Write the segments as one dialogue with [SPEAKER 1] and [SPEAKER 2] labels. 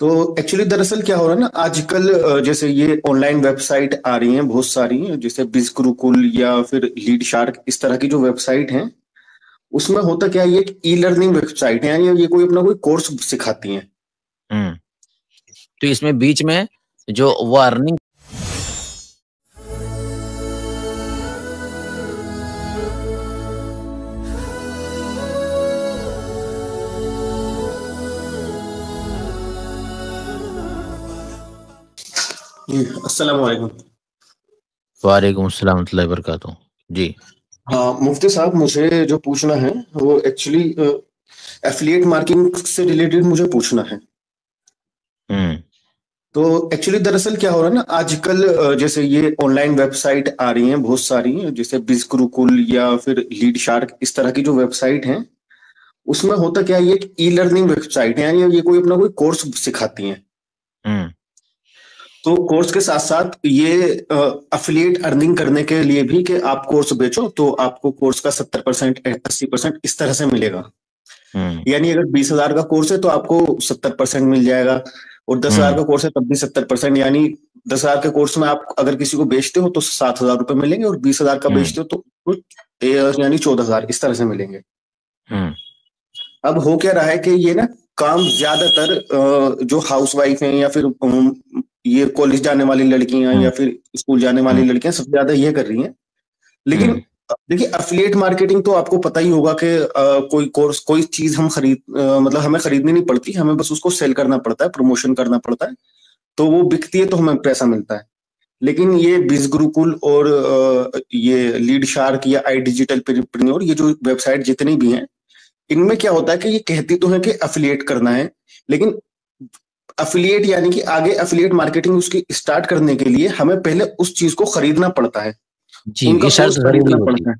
[SPEAKER 1] तो एक्चुअली दरअसल क्या हो रहा है ना आजकल जैसे ये ऑनलाइन वेबसाइट आ रही हैं बहुत सारी, जैसे बिज गुरुकुल या फिर लीड शार्क, इस तरह की जो वेबसाइट हैं उसमें होता क्या है, ये एक ई लर्निंग वेबसाइट है, यानी ये कोई अपना कोई कोर्स सिखाती हैं।
[SPEAKER 2] हम्म। तो इसमें बीच में जो वो अर्निंग
[SPEAKER 1] अस्सलाम वालेकुम।
[SPEAKER 2] वालेकुम अस्सलाम वरहमतुल्लाहि वबरकातुहू। जी।
[SPEAKER 1] हाँ मुफ्ती साहब, मुझे जो पूछना है वो एक्चुअली एफिलिएट मार्केटिंग से रिलेटेड मुझे पूछना है।
[SPEAKER 2] हम्म।
[SPEAKER 1] तो एक्चुअली दरअसल क्या हो रहा है ना आजकल जैसे ये ऑनलाइन वेबसाइट आ रही हैं बहुत सारी, जैसे बिज गुरुकुल या फिर लीड शार्क, इस तरह की जो वेबसाइट हैं उसमें होता क्या है, ये एक ई लर्निंग वेबसाइट है, यानी ये कोई अपना कोई कोर्स सिखाती हैं।
[SPEAKER 2] हम्म।
[SPEAKER 1] तो कोर्स के साथ साथ ये अफिलिएट अर्निंग करने के लिए भी कि आप कोर्स बेचो तो आपको कोर्स का 70% 80% इस तरह से मिलेगा।
[SPEAKER 2] हम्म।
[SPEAKER 1] यानी अगर 20,000 का कोर्स है तो आपको 70% मिल जाएगा, और 10,000
[SPEAKER 2] हम्म।
[SPEAKER 1] का कोर्स है तब भी 70%। यानी 10,000 के कोर्स में आप अगर किसी को बेचते हो तो 7,000 रुपए मिलेंगे, और 20,000 का
[SPEAKER 2] हम्म।
[SPEAKER 1] बेचते हो तो यानी 14,000 इस तरह से मिलेंगे।
[SPEAKER 2] हम्म।
[SPEAKER 1] अब हो क्या रहा है कि ये ना काम ज्यादातर जो हाउस वाइफ हैं या फिर ये कॉलेज जाने वाली लड़कियां या
[SPEAKER 2] हम्म।
[SPEAKER 1] फिर स्कूल जाने वाली
[SPEAKER 2] हम्म।
[SPEAKER 1] लड़कियां सबसे ज्यादा ये कर रही हैं। लेकिन
[SPEAKER 2] हम्म।
[SPEAKER 1] देखिए अफिलिएट मार्केटिंग तो आपको पता ही होगा कि कोई कोर्स कोई चीज हम मतलब हमें खरीदनी नहीं पड़ती, हमें बस उसको सेल करना पड़ता है, प्रमोशन करना पड़ता है, तो वो बिकती है तो हमें पैसा मिलता है। लेकिन ये बिज गुरुकुल और ये लीड शार्क या आई डिजिटल पेरिप्रेन्योर, ये जो वेबसाइट जितनी भी हैं, इनमें क्या होता है कि ये कहती तो है कि अफिलिएट करना है, लेकिन अफिलिएट यानी कि आगे अफिलिएट मार्केटिंग उसकी स्टार्ट करने के लिए हमें पहले उस चीज को खरीदना पड़ता है,
[SPEAKER 2] जी,
[SPEAKER 1] उनका
[SPEAKER 2] ये शर्त
[SPEAKER 1] कोर्स
[SPEAKER 2] जरूरी
[SPEAKER 1] खरीदना
[SPEAKER 2] होती है।
[SPEAKER 1] पड़ता है।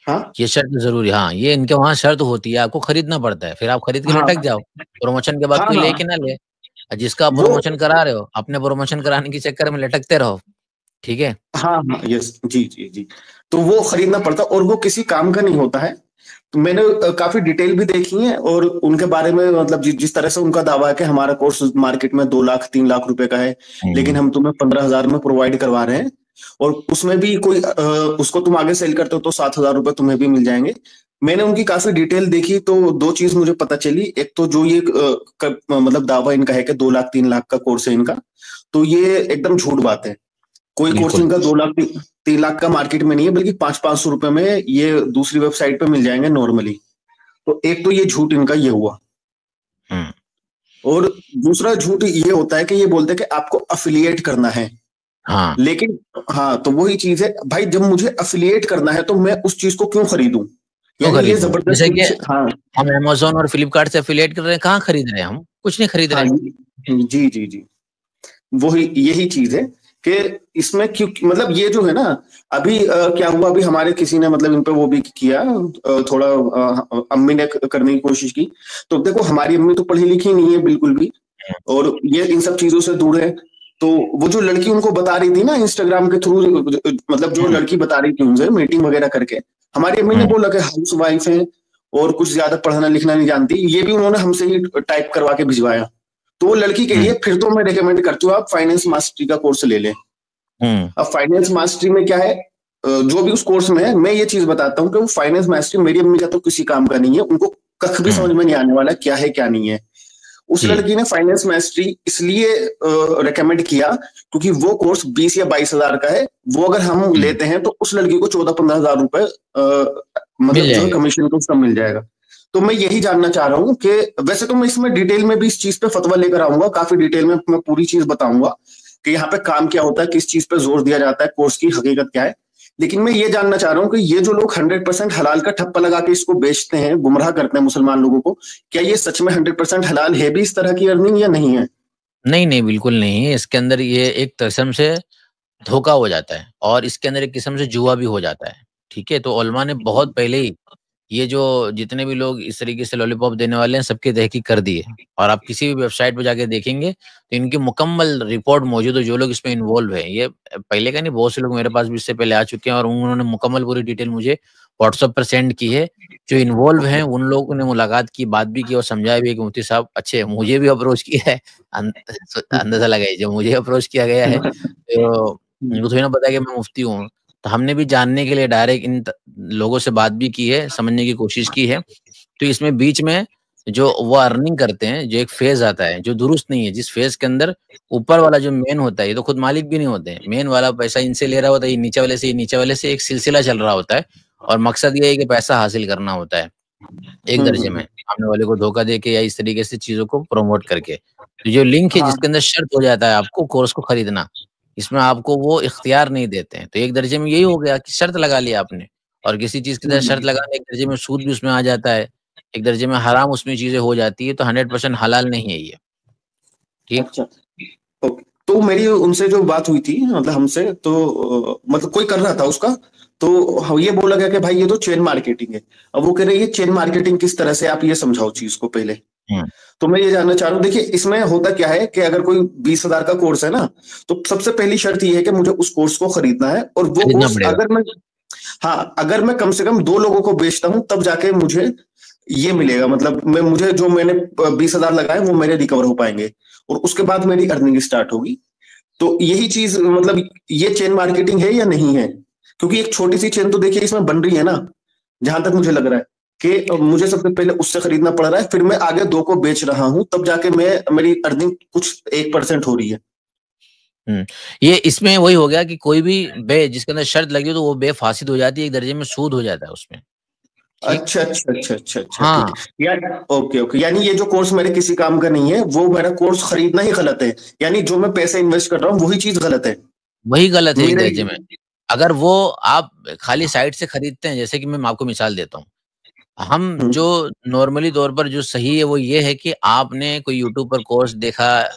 [SPEAKER 1] हाँ
[SPEAKER 2] ये शर्त जरूरी, हाँ, ये इनके वहां शर्त होती है, आपको खरीदना पड़ता है, फिर आप खरीद के
[SPEAKER 1] हाँ
[SPEAKER 2] लटक जाओ। प्रमोशन के बाद
[SPEAKER 1] हाँ
[SPEAKER 2] कोई ले
[SPEAKER 1] हाँ
[SPEAKER 2] कि ना ले, और जिसका आप
[SPEAKER 1] वो
[SPEAKER 2] प्रमोशन करा रहे हो अपने प्रमोशन कराने के चक्कर में लटकते रहो। ठीक है।
[SPEAKER 1] हाँ हाँ यस जी जी जी। तो वो खरीदना पड़ता है और वो किसी काम का नहीं होता है। तो मैंने काफी डिटेल भी देखी है और उनके बारे में, मतलब जिस तरह से उनका दावा है कि हमारा कोर्स मार्केट में 2 लाख 3 लाख रुपए का है, लेकिन
[SPEAKER 2] हम्म।
[SPEAKER 1] हम तुम्हें 15,000 में प्रोवाइड करवा रहे हैं, और उसमें भी कोई उसको तुम आगे सेल करते हो तो 7,000 रुपए तुम्हें भी मिल जाएंगे। मैंने उनकी काफी डिटेल देखी तो दो चीज मुझे पता चली। एक तो जो ये मतलब दावा इनका है कि 2 लाख 3 लाख का कोर्स है इनका, तो ये एकदम झूठ बात है। कोई कोर्स
[SPEAKER 2] बिल्कुल।
[SPEAKER 1] इनका 2 लाख 3 लाख का मार्केट में नहीं है, बल्कि 500-500 रुपए में ये दूसरी वेबसाइट पे मिल जाएंगे नॉर्मली। तो एक तो ये झूठ इनका ये हुआ,
[SPEAKER 2] हम्म।
[SPEAKER 1] और दूसरा झूठ ये होता है कि ये बोलते हैं कि आपको अफिलिएट करना है।
[SPEAKER 2] हाँ,
[SPEAKER 1] लेकिन हाँ, तो वही चीज है भाई, जब मुझे अफिलिएट करना है तो मैं उस चीज को क्यों खरीदूं?
[SPEAKER 2] क्यों
[SPEAKER 1] यानी ये
[SPEAKER 2] खरीदूं? जैसे कि
[SPEAKER 1] जबरदस्त। हाँ
[SPEAKER 2] हम अमेज़न और फ्लिपकार्ट से एफिलिएट कर रहे हैं, कहाँ खरीद रहे हैं? हम कुछ नहीं खरीद
[SPEAKER 1] हाँ
[SPEAKER 2] रहे।
[SPEAKER 1] जी जी जी, वही यही चीज है कि इसमें क्यों, मतलब ये जो है ना, अभी क्या हुआ, अभी हमारे किसी ने मतलब इन पे वो भी किया, थोड़ा अम्मी ने करने की कोशिश की। तो देखो हमारी अम्मी तो पढ़ी लिखी नहीं है बिल्कुल भी, और ये इन सब चीजों से दूर है। तो वो जो लड़की उनको बता रही थी ना इंस्टाग्राम के थ्रू, मतलब जो
[SPEAKER 2] हम्म।
[SPEAKER 1] लड़की बता रही थी उनसे मीटिंग वगैरह करके, हमारी अम्मी ने
[SPEAKER 2] हम्म।
[SPEAKER 1] बोला कि हाउस वाइफ है और कुछ ज्यादा पढ़ना लिखना नहीं जानती, ये भी उन्होंने हमसे ही टाइप करवा के भिजवाया। तो वो लड़की कह रही है
[SPEAKER 2] हम्म।
[SPEAKER 1] फिर तो मैं रिकमेंड करती हूँ आप फाइनेंस मास्टरी का कोर्स ले लें।
[SPEAKER 2] हम्म।
[SPEAKER 1] अब फाइनेंस मास्टरी में क्या है, जो भी उस कोर्स में है, मैं ये चीज बताता हूँ कि वो फाइनेंस मास्टरी मेरी अम्मी का तो किसी काम का नहीं है, उनको कख भी
[SPEAKER 2] हम्म।
[SPEAKER 1] समझ में नहीं आने वाला क्या है क्या नहीं है। उस
[SPEAKER 2] जी।
[SPEAKER 1] लड़की ने फाइनेंस मास्टरी इसलिए रेकमेंड किया क्योंकि वो कोर्स 20 या 22 हजार का है। वो अगर हम
[SPEAKER 2] हम्म।
[SPEAKER 1] लेते हैं तो उस लड़की को 14-15 हजार रुपए
[SPEAKER 2] मिल
[SPEAKER 1] मतलब जो है
[SPEAKER 2] जाएगा।
[SPEAKER 1] कमीशन को उसका मिल जाएगा। तो मैं यही जानना चाह रहा हूँ कि वैसे तो मैं इसमें डिटेल में भी इस चीज पे फतवा लेकर आऊंगा, काफी डिटेल में मैं पूरी चीज बताऊंगा कि यहाँ पे काम क्या होता है, किस चीज पे जोर दिया जाता है, कोर्स की हकीकत क्या है। लेकिन मैं ये जानना चाह रहा हूँ कि ये जो लोग 100% हलाल का ठप्पा लगा के इसको बेचते हैं, गुमराह करते हैं मुसलमान लोगों को, क्या ये सच में 100% हलाल है भी इस तरह की अर्निंग या नहीं है?
[SPEAKER 2] नहीं, नहीं, बिल्कुल नहीं है। इसके अंदर ये एक किस्म से धोखा हो जाता है और इसके अंदर एक किस्म से जुआ भी हो जाता है। ठीक है? तो उलमा ने बहुत पहले ही ये जो जितने भी लोग इस तरीके से लॉलीपॉप देने वाले हैं, सबकी तहकीक कर दी है। और आप किसी भी वेबसाइट पे जाके देखेंगे तो इनकी मुकम्मल रिपोर्ट मौजूद है, जो लोग इसमें इन्वॉल्व है। ये पहले का नहीं, बहुत से लोग मेरे पास भी इससे पहले आ चुके हैं और उन्होंने मुकम्मल पूरी डिटेल मुझे व्हाट्सएप पर सेंड की है। जो इन्वॉल्व हैं उन लोगों ने मुलाकात की, बात भी की और समझाया भी कि मुफ्ती साहब अच्छे हैं। मुझे भी अप्रोच किया है, अंदाजा लगाइए, जो मुझे अप्रोच किया गया है तो उनको थोड़ी ना पता है कि मैं मुफ्ती हूँ। तो हमने भी जानने के लिए डायरेक्ट इन लोगों से बात भी की है, समझने की कोशिश की है। तो इसमें बीच में जो वो अर्निंग करते हैं, जो एक फेज आता है जो दुरुस्त नहीं है, जिस फेज के अंदर ऊपर वाला जो मेन होता है, ये तो खुद मालिक भी नहीं होते हैं, मेन वाला पैसा इनसे ले रहा होता है, ये नीचे वाले से, ये नीचे वाले से एक सिलसिला चल रहा होता है और मकसद ये है कि पैसा हासिल करना होता है एक दर्जे में, सामने वाले को धोखा देके या इस तरीके से चीजों को प्रमोट करके। तो जो लिंक है
[SPEAKER 1] हाँ।
[SPEAKER 2] जिसके अंदर शर्त हो जाता है आपको कोर्स को खरीदना, इसमें आपको वो इख्तियार नहीं देते हैं। तो एक दर्जे में यही हो गया कि शर्त लगा लिया आपने, और किसी चीज की तरह शर्त लगाने, एक दर्जे में सूद भी उसमें आ जाता है, एक दर्जे में हराम उसमें चीजें हो जाती है। तो 100% हलाल नहीं है ये। ठीक।
[SPEAKER 1] अच्छा, तो मेरी उनसे जो बात हुई थी, मतलब हमसे, तो मतलब कोई कर रहा था उसका, तो ये बोला गया कि भाई ये तो चेन मार्केटिंग है। अब वो कह रहे हैं ये चेन मार्केटिंग किस तरह से, आप ये समझाओ चीज को पहले। तो मैं ये जानना चाह रहा हूँ, देखिए इसमें होता क्या है कि अगर कोई 20,000 का कोर्स है ना, तो सबसे पहली शर्त ये है कि मुझे उस कोर्स को खरीदना है, और वो
[SPEAKER 2] खरीदना
[SPEAKER 1] कोर्स
[SPEAKER 2] पड़ेगा।
[SPEAKER 1] अगर मैं, हाँ, अगर मैं कम से कम 2 लोगों को बेचता हूं तब जाके मुझे ये मिलेगा, मतलब मुझे जो मैंने 20,000 लगाए वो मेरे रिकवर हो पाएंगे, और उसके बाद मेरी अर्निंग स्टार्ट होगी। तो यही चीज, मतलब ये चेन मार्केटिंग है या नहीं है? क्योंकि एक छोटी सी चेन तो देखिए इसमें बन रही है ना, जहां तक मुझे लग रहा है कि मुझे सबसे पहले उससे खरीदना पड़ रहा है, फिर मैं आगे 2 को बेच रहा हूं, तब जाके मेरी अर्निंग कुछ 1% हो रही है।
[SPEAKER 2] ये इसमें वही हो गया कि कोई भी बे जिसके अंदर शर्त लगी हो तो वो बे फासिद हो जाती है, एक दर्जे में सूद हो जाता है उसमें। ठीक।
[SPEAKER 1] अच्छा अच्छा अच्छा अच्छा अच्छा, ठीक
[SPEAKER 2] हाँ,
[SPEAKER 1] है यार। ओके ओके, यानी ये जो कोर्स मेरे किसी काम का नहीं है, वो मेरा कोर्स खरीदना ही गलत है, यानी जो मैं पैसे इन्वेस्ट कर रहा हूँ वही चीज गलत है
[SPEAKER 2] वही गलत है एक
[SPEAKER 1] मेरे।
[SPEAKER 2] दर्जे में। अगर वो आप खाली साइट से खरीदते हैं, जैसे कि मैं आपको मिसाल देता हूँ, हम जो नॉर्मली तौर पर जो सही है वो ये है कि आपने कोई यूट्यूब पर कोर्स देखा,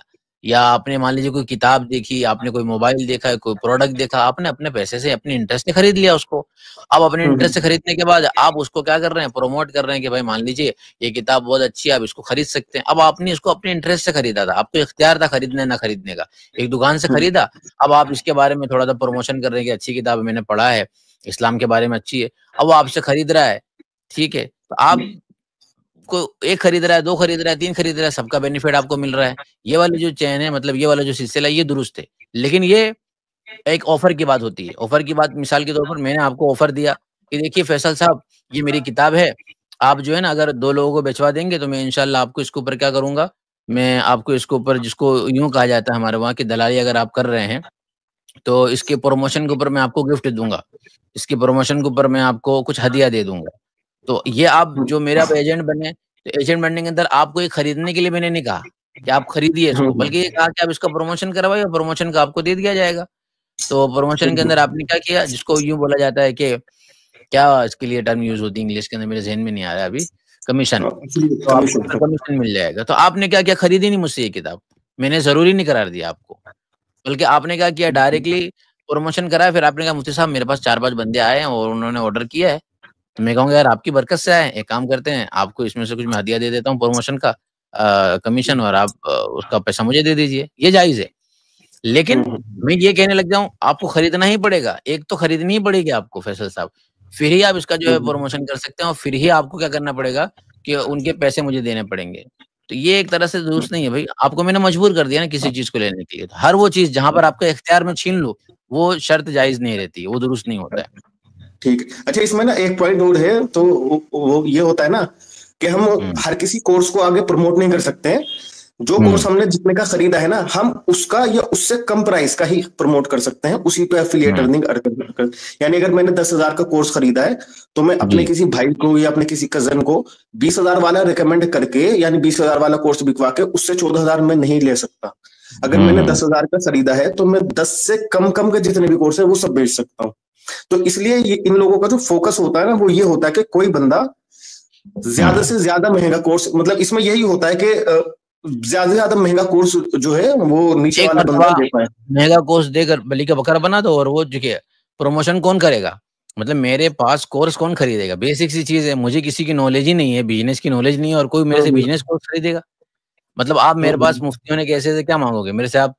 [SPEAKER 2] या आपने मान लीजिए कोई किताब देखी, आपने कोई मोबाइल देखा, कोई प्रोडक्ट देखा, आपने अपने पैसे से अपने इंटरेस्ट से खरीद लिया उसको। अब अपने इंटरेस्ट से खरीदने के बाद आप उसको क्या कर रहे हैं, प्रमोट कर रहे हैं कि भाई मान लीजिए ये किताब बहुत अच्छी है, आप इसको खरीद सकते हैं। अब आपने इसको अपने इंटरेस्ट से खरीदा था, आपको इख्तियार था खरीदने ना खरीदने का, एक दुकान से खरीदा। अब आप इसके बारे में थोड़ा सा प्रमोशन कर रहे हैं कि अच्छी किताब है, मैंने पढ़ा है, इस्लाम के बारे में अच्छी है। अब वो आपसे खरीद रहा है, ठीक है, तो आप को एक खरीद रहा है, 2 खरीद रहा है, 3 खरीद रहा है, सबका बेनिफिट आपको मिल रहा है। ये वाली जो चेन है, मतलब ये वाला जो सिलसिला है, ये दुरुस्त है। लेकिन ये एक ऑफर की बात होती है। ऑफर की बात मिसाल के तौर पर मैंने आपको ऑफर दिया कि देखिए फैसल साहब, ये मेरी किताब है, आप जो है ना अगर 2 लोगों को बेचवा देंगे तो मैं इंशाल्लाह आपको इसके ऊपर क्या करूँगा, मैं आपको इसके ऊपर, जिसको यूँ कहा जाता है हमारे वहाँ की दलाली अगर आप कर रहे हैं, तो इसके प्रमोशन के ऊपर मैं आपको गिफ्ट दूँगा। इसके प्रमोशन के ऊपर मैं आपको कुछ हदिया दे दूँगा। तो ये आप जो मेरे आप एजेंट बने, तो एजेंट बनने के अंदर आपको ये खरीदने के लिए मैंने नहीं कहा कि आप खरीदिए इसको, बल्कि ये कहा कि आप इसका प्रमोशन करवाइए और प्रमोशन का आपको दे दिया जाएगा। तो प्रमोशन के अंदर आपने क्या किया, जिसको यूँ बोला जाता है कि क्या इसके लिए टर्म यूज़ होती है इंग्लिश के अंदर, मेरे ज़हन में नहीं आ रहा है अभी, कमीशन। तो आपको
[SPEAKER 1] कमीशन।
[SPEAKER 2] उसका कमीशन मिल जाएगा। तो आपने क्या किया, खरीदी नहीं मुझसे ये किताब, मैंने ज़रूरी नहीं करार दिया आपको, बल्कि आपने क्या किया, डायरेक्टली प्रमोशन कराया। फिर आपने कहा मुफ्ती साहब मेरे पास 4-5 बंदे आए हैं और उन्होंने ऑर्डर किया है, तो मैं कहूँगा यार आपकी बरकत से आए हैं, एक काम करते हैं, आपको इसमें से कुछ मैं हदिया दे देता हूँ प्रमोशन का कमीशन, और आप उसका पैसा मुझे दे दीजिए, ये जायज़ है। लेकिन मैं ये कहने लग जाऊँ, आपको खरीदना ही पड़ेगा, एक तो खरीदनी ही पड़ेगी आपको फैसल साहब, फिर ही आप इसका जो है प्रमोशन कर सकते हैं, और फिर ही आपको क्या करना पड़ेगा कि उनके पैसे मुझे देने पड़ेंगे। तो ये एक तरह से दुरुस्त नहीं है भई, आपको मैंने मजबूर कर दिया ना किसी चीज़ को लेने के लिए। तो हर वो चीज़ जहाँ पर आपका इख्तियार में छीन लूँ, वो शर्त जायज़ नहीं रहती है, वो दुरुस्त नहीं होता है।
[SPEAKER 1] ठीक है। अच्छा, इसमें ना एक पॉइंट और है, तो वो ये होता है ना कि हम हर किसी कोर्स को आगे प्रमोट नहीं कर सकते हैं। जो कोर्स हमने जितने का खरीदा है ना, हम उसका या उससे कम प्राइस का ही प्रमोट कर सकते हैं, उसी पे एफिलिएट अर्निंग कर। यानी अगर मैंने 10,000 का कोर्स खरीदा है, तो मैं अपने किसी भाई को या अपने किसी कजन को 20,000 वाला रिकमेंड करके, यानी 20,000 वाला कोर्स बिकवा के उससे 14,000 में नहीं ले सकता। अगर मैंने 10,000 का खरीदा है, तो मैं 10 से कम कम के जितने भी कोर्स है वो सब बेच सकता हूँ। तो इसलिए ये इन लोगों का जो फोकस होता है ना, वो ये होता है कि कोई बंदा ज्यादा से ज्यादा महंगा कोर्स, मतलब इसमें यही होता है कि ज्यादा से ज्यादा महंगा कोर्स जो है वो नीचे
[SPEAKER 2] एक
[SPEAKER 1] वाला बंदा
[SPEAKER 2] मरतबा
[SPEAKER 1] दे पाए।
[SPEAKER 2] महँगा कोर्स देकर बलि का बकरा बना दो, और वो देखिए प्रमोशन कौन करेगा? मतलब मेरे पास कोर्स कौन खरीदेगा? बेसिक सी चीज़ है, मुझे किसी की नॉलेज ही नहीं है, बिज़नेस की नॉलेज नहीं है और कोई मेरे से बिज़नेस कोर्स खरीदेगा। मतलब आप मेरे पास मुफ्ती होने के ऐसे से क्या माँगोगे? मेरे से आप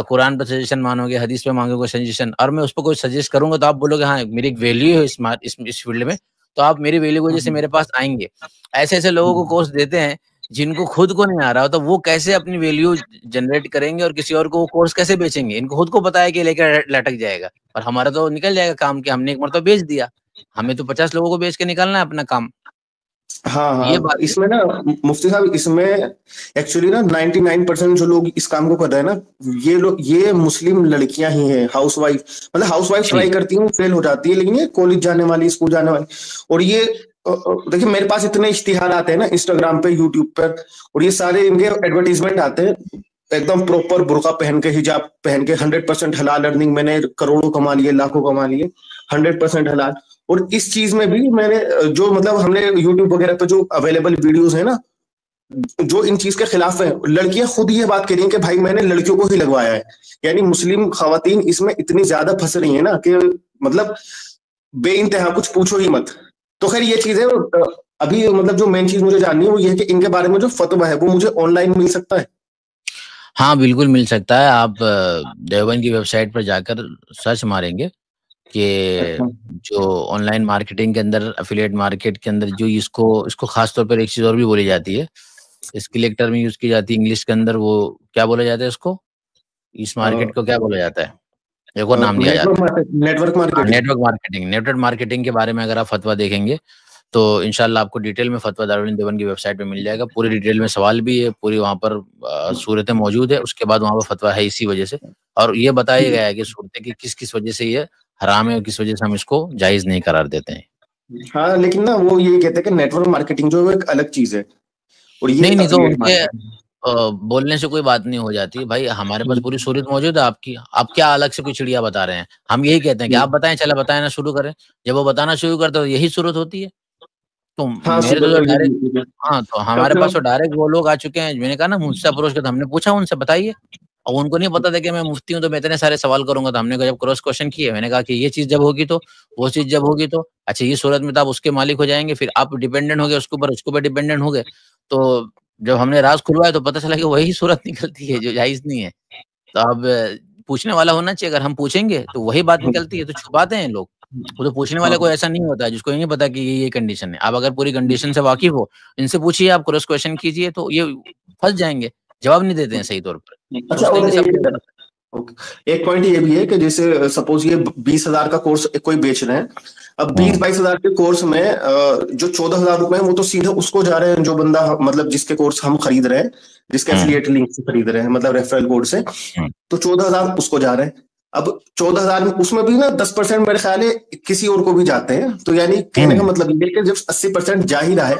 [SPEAKER 2] कुरान पे सजेशन माँगोगे, हदीस पे माँगोगे सजेशन और मैं उसपे कोई सजेस्ट करूँगा तो आप बोलोगे हाँ, मेरी एक वैल्यू है इस फ़ील्ड में, तो आप मेरी वैल्यू की वजह से मेरे पास आएँगे। ऐसे-ऐसे लोगों को कोर्स देते हैं, जिनको खुद को नहीं आ रहा हो, तो वो कैसे अपनी वैल्यू जनरेट करेंगे और किसी और को वो कोर्स कैसे बेचेंगे? इनको खुद को पता है कि लेके लटक जाएगा और हमारा तो निकल जाएगा काम कि हमने एक मरतबा बेच दिया। हमें तो 50 लोगों को बेच के निकालना है अपना काम।
[SPEAKER 1] हाँ,
[SPEAKER 2] ये
[SPEAKER 1] हाँ।
[SPEAKER 2] बात है।
[SPEAKER 1] इसमें ना मुफ्ती साहब, इसमें एक्चुअली ना 99% जो लोग इस काम को कर रहे हैं ना, ये मुस्लिम लड़कियां ही हैं, हाउसवाइफ। मतलब हाउसवाइफ
[SPEAKER 2] जी,
[SPEAKER 1] ट्राई करती हैं, फेल हो जाती है, लेकिन ये कॉलेज जाने वाली, स्कूल जाने वाली। और ये देखिए, मेरे पास इतने इश्तिहार आते हैं ना इंस्टाग्राम पे, यूट्यूब पर, और ये सारे इनके एडवर्टीजमेंट आते हैं, एकदम प्रॉपर बुर्का पहन के, हिजाब पहन के, 100% हलाल अर्निंग, मैंने करोड़ों कमा लिए, लाखों कमा लिए, 100% हलाल। और इस चीज में भी मैंने जो मतलब हमने यूट्यूब वगैरह पे जो अवेलेबल वीडियोस है ना, जो इन चीज के खिलाफ है, लड़कियां खुद ये बात कह रही हैं कि भाई मैंने लड़कियों को ही लगवाया है। यानी मुस्लिम खवातीन इसमें इतनी ज्यादा फंस रही है ना कि मतलब बेइंतहा, कुछ पूछो ही मत। तो खैर ये चीज है। अभी मतलब जो मेन चीज मुझे जाननी है वो ये है कि इनके बारे में जो फतवा है वो मुझे ऑनलाइन मिल सकता है?
[SPEAKER 2] हाँ, बिल्कुल मिल सकता है। आप देवबंद की वेबसाइट पर जाकर सर्च मारेंगे कि
[SPEAKER 1] अच्छा।
[SPEAKER 2] जो ऑनलाइन मार्केटिंग के अंदर, एफिलिएट मार्केट के अंदर जो इसको इसको खास तौर पर एक चीज़ और भी बोली जाती है। इसके लिए एक टर्म यूज़ की जाती है इंग्लिश के अंदर, वो क्या बोला जाता है इसको? इस मार्केट को क्या बोला जाता है? एक और नाम लिया जाता है।
[SPEAKER 1] नेटवर्क
[SPEAKER 2] हाँ,
[SPEAKER 1] मार्केटिंग।
[SPEAKER 2] नेटवर्क मार्केटिंग के बारे में अगर आप फतवा देखेंगे, तो इंशाल्लाह आपको डिटेल में फतवा दारुल उलूम देवबंद की वेबसाइट पे मिल जाएगा। पूरी डिटेल में सवाल भी है, पूरी वहाँ पर सूरतें मौजूद है, उसके बाद वहाँ पर फतवा है इसी वजह से। और ये बताया गया है कि सूरतें कि किस-किस वजह से ये हराम है और किस वजह से हम इसको जायज़ नहीं करार देते हैं।
[SPEAKER 1] हाँ, लेकिन ना वो ये कहते हैं कि नेटवर्क मार्केटिंग जो है वो एक अलग चीज है, और ये
[SPEAKER 2] नहीं, नहीं तो
[SPEAKER 1] एफिलिएट
[SPEAKER 2] उनके
[SPEAKER 1] मार्केटिंग।
[SPEAKER 2] बोलने से कोई बात नहीं हो जाती। भाई हमारे पास पूरी सूरत मौजूद है आपकी। आप क्या अलग से कोई चिड़िया बता रहे हैं? हम यही कहते हैं कि आप बताएँ, चलो बताएँ ना, शुरू करें। जब वो बताना शुरू करते हैं तो यही सूरत होती है। तो
[SPEAKER 1] हाँ,
[SPEAKER 2] मेरे
[SPEAKER 1] सूरत
[SPEAKER 2] तो
[SPEAKER 1] तो ये
[SPEAKER 2] डायरेक्ट
[SPEAKER 1] भी है।
[SPEAKER 2] हाँ, तो हमारे
[SPEAKER 1] डॉक्टर
[SPEAKER 2] पास तो
[SPEAKER 1] साहब।
[SPEAKER 2] डायरेक्ट वो लोग आ चुके हैं। मैंने कहा ना मुझसे अप्रोच किया, तो हमने पूछा उनसे, बताइए। और उनको नहीं पता था कि मैं मुफ्ती हूँ तो मैं इतने सारे सवाल करूँगा। तो हमने जब क्रॉस क्वेश्चन किए, मैंने कहा कि ये चीज़ जब होगी तो, वो चीज़ जब होगी तो, अच्छा ये सूरत में तो आप उसके मालिक हो जाएँगे, फिर आप डिपेंडेंट हो गए उसके ऊपर डिपेंडेंट हो गए। तो जब हमने राज़ खुलवाया तो पता चला कि वही सूरत निकलती है जो जायज़ नहीं है। तो अब पूछने वाला होना चाहिए, अगर हम पूछेंगे तो वही बात निकलती है, तो छुपाते हैं लोग। वो तो पूछने वाले को
[SPEAKER 1] हाँ,
[SPEAKER 2] ऐसा नहीं होता है जिसको ये नहीं पता कि ये कंडीशन है। आप अगर पूरी कंडीशन से वाकिफ़ हो, इनसे पूछिए, आप क्रॉस क्वेश्चन कीजिए तो ये फँस जाएँगे, जवाब नहीं देते हैं सही तौर पर।
[SPEAKER 1] अच्छा।
[SPEAKER 2] सोचते हैं
[SPEAKER 1] और
[SPEAKER 2] कि सब कुछ
[SPEAKER 1] एक
[SPEAKER 2] गलत है।
[SPEAKER 1] एक पॉइंट ये भी है कि जैसे सपोज ये 20,000 का कोर्स कोई बेच रहे हैं। अब बीस
[SPEAKER 2] हुँ,
[SPEAKER 1] बाईस हजार के कोर्स में जो 14,000 रुपए है वो तो सीधा उसको जा रहे हैं, जो बंदा मतलब जिसके कोर्स हम खरीद रहे हैं, जिसके
[SPEAKER 2] हुँ,
[SPEAKER 1] एफिलिएट लिंक से खरीद रहे हैं, मतलब रेफरल कोड से।
[SPEAKER 2] हुँ,
[SPEAKER 1] तो 14,000 उसको जा रहे हैं। अब 14,000 में उसमें भी ना 10% मेरे ख्याल है किसी और को भी जाते हैं। तो यानी कहने का
[SPEAKER 2] हुँ,
[SPEAKER 1] मतलब ये है कि जब 80% जा ही रहा है,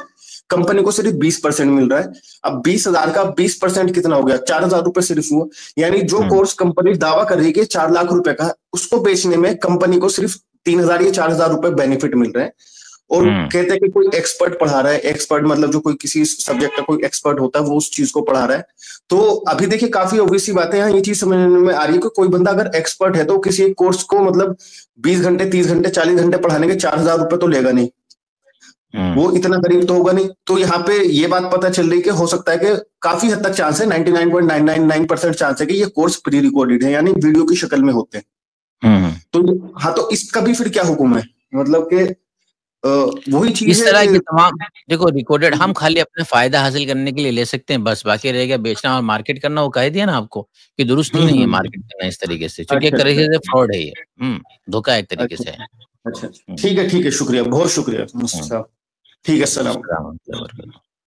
[SPEAKER 1] कंपनी को सिर्फ 20% मिल रहा है। अब 20,000 का 20% कितना हो गया? 4,000 रुपए सिर्फ हुआ। यानी जो
[SPEAKER 2] हुँ,
[SPEAKER 1] कोर्स कंपनी दावा कर रही है कि 4 लाख रुपए का, उसको बेचने में कंपनी को सिर्फ 3,000 या 4,000 रुपए बेनिफिट मिल रहे हैं। और
[SPEAKER 2] हुँ,
[SPEAKER 1] कहते हैं कि कोई एक्सपर्ट पढ़ा रहा है, एक्सपर्ट मतलब जो कोई किसी सब्जेक्ट का कोई एक्सपर्ट होता है वो उस चीज को पढ़ा रहा है। तो अभी देखिए, काफी ऑब्वियस सी बात है, यहाँ ये चीज समझ में आ रही है कि कोई बंदा अगर एक्सपर्ट है तो किसी एक कोर्स को मतलब 20 घंटे, 30 घंटे, 40 घंटे पढ़ाने के 4,000 रुपए तो लेगा नहीं।
[SPEAKER 2] हुँ।
[SPEAKER 1] वो इतना गरीब तो होगा नहीं। तो यहाँ पे ये बात पता चल रही कि हो सकता है कि काफी हद तक चांस है, 99.999% चांस है कि ये कोर्स प्री रिकॉर्डेड है, यानी वीडियो की शक्ल में होते हैं।
[SPEAKER 2] हुँ, हुँ।
[SPEAKER 1] तो हाँ, तो इसका भी फिर क्या हुक्म है? मतलब कि अ, वही चीज
[SPEAKER 2] इस
[SPEAKER 1] है
[SPEAKER 2] तरह
[SPEAKER 1] कि
[SPEAKER 2] की तमाम देखो रिकॉर्डेड हम खाली अपने फ़ायदा हासिल करने के लिए ले सकते हैं बस, बाकी रह गया बेचना और मार्केट करना, वो कह दिया ना आपको कि दुरुस्त ही नहीं है
[SPEAKER 1] हम्म।
[SPEAKER 2] मार्केट करना इस तरीके से, क्योंकि
[SPEAKER 1] अच्छा,
[SPEAKER 2] एक तरीके
[SPEAKER 1] अच्छा,
[SPEAKER 2] से फ्रॉड है ये। धोखा एक तरीके
[SPEAKER 1] अच्छा,
[SPEAKER 2] से है।
[SPEAKER 1] अच्छा, अच्छा।
[SPEAKER 2] हुँ,
[SPEAKER 1] ठीक है, ठीक है, शुक्रिया, बहुत शुक्रिया मुफ्ती
[SPEAKER 2] हुँ।
[SPEAKER 1] साहब। ठीक है, सलाम।
[SPEAKER 2] अस्सलाम वालेकुम।